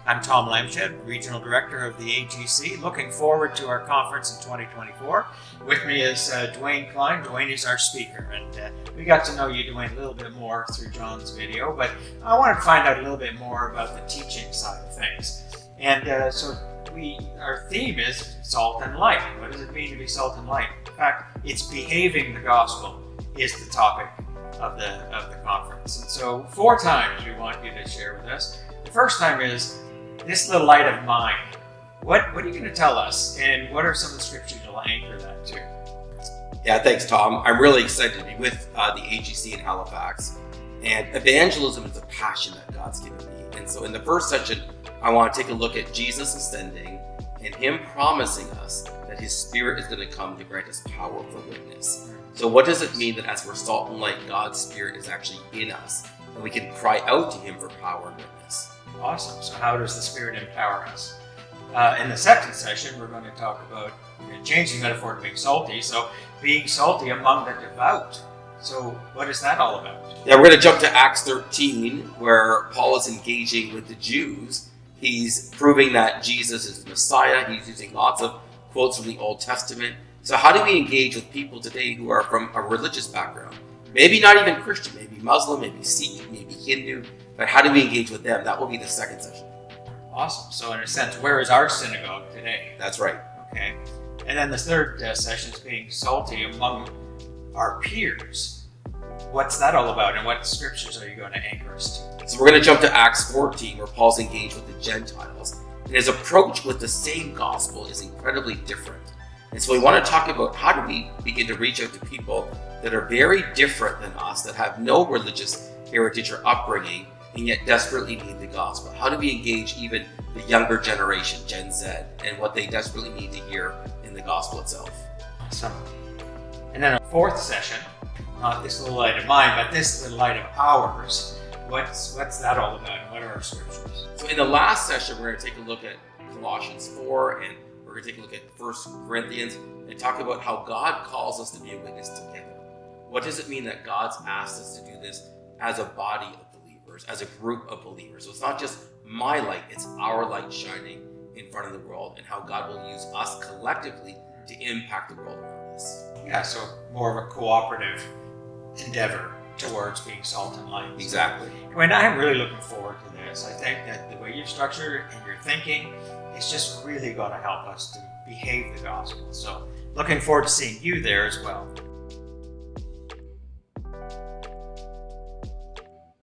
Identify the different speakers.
Speaker 1: I'm Tom Lamshed, Regional Director of the AGC. Looking forward to our conference in 2024. With me is Dwayne Klein. Dwayne is our speaker, and we got to know you, Dwayne, a little bit more through John's video, but I wanted to find out a little bit more about the teaching side of things. And so our theme is salt and light. What does it mean to be salt and light? In fact, it's behaving the gospel is the topic of the conference. And so 4 times we want you to share with us. The first time is this little light of mine. What are you going to tell us, and what are some of the scriptures you'll anchor that to?
Speaker 2: Yeah, thanks, Tom. I'm really excited to be with the AGC in Halifax. And evangelism is a passion that God's given me. And so in the first session, I want to take a look at Jesus ascending and Him promising us that His Spirit is going to come to grant us power for witness. So what does it mean that as we're salt and light, God's Spirit is actually in us, and we can cry out to Him for power and witness?
Speaker 1: Awesome. So how does the Spirit empower us? In the second session, we're going to talk about changing the metaphor to being salty. So being salty among the devout. So what is that all about?
Speaker 2: Yeah, we're going to jump to Acts 13, where Paul is engaging with the Jews. He's proving that Jesus is the Messiah. He's using lots of quotes from the Old Testament. So how do we engage with people today who are from a religious background? Maybe not even Christian, maybe Muslim, maybe Sikh, maybe Hindu. But how do we engage with them? That will be the second session.
Speaker 1: Awesome. So in a sense, where is our synagogue today?
Speaker 2: That's right.
Speaker 1: Okay. And then the third session is being salty among our peers. What's that all about, and what scriptures are you going to anchor us to?
Speaker 2: So we're going to jump to Acts 14, where Paul's engaged with the Gentiles. And his approach with the same gospel is incredibly different. And so we want to talk about how do we begin to reach out to people that are very different than us, that have no religious heritage or upbringing, and yet desperately need the gospel. How do we engage even the younger generation, Gen Z, and what they desperately need to hear in the gospel itself?
Speaker 1: Awesome. And then a fourth session, not this little light of mine, but this little light of ours. What's that all about, and what are our scriptures?
Speaker 2: So in the last session, we're going to take a look at Colossians 4, and we're going to take a look at 1 Corinthians, and talk about how God calls us to be a witness together. What does it mean that God's asked us to do this as a body of believers, as a group of believers? So it's not just my light, it's our light shining in front of the world, and how God will use us collectively to impact the world around us.
Speaker 1: Yeah, so more of a cooperative endeavor towards being salt and light.
Speaker 2: Exactly.
Speaker 1: Dwayne, I'm really looking forward to this. I think that the way you've structured it and your thinking is just really going to help us to behave the gospel. So looking forward to seeing you there as well.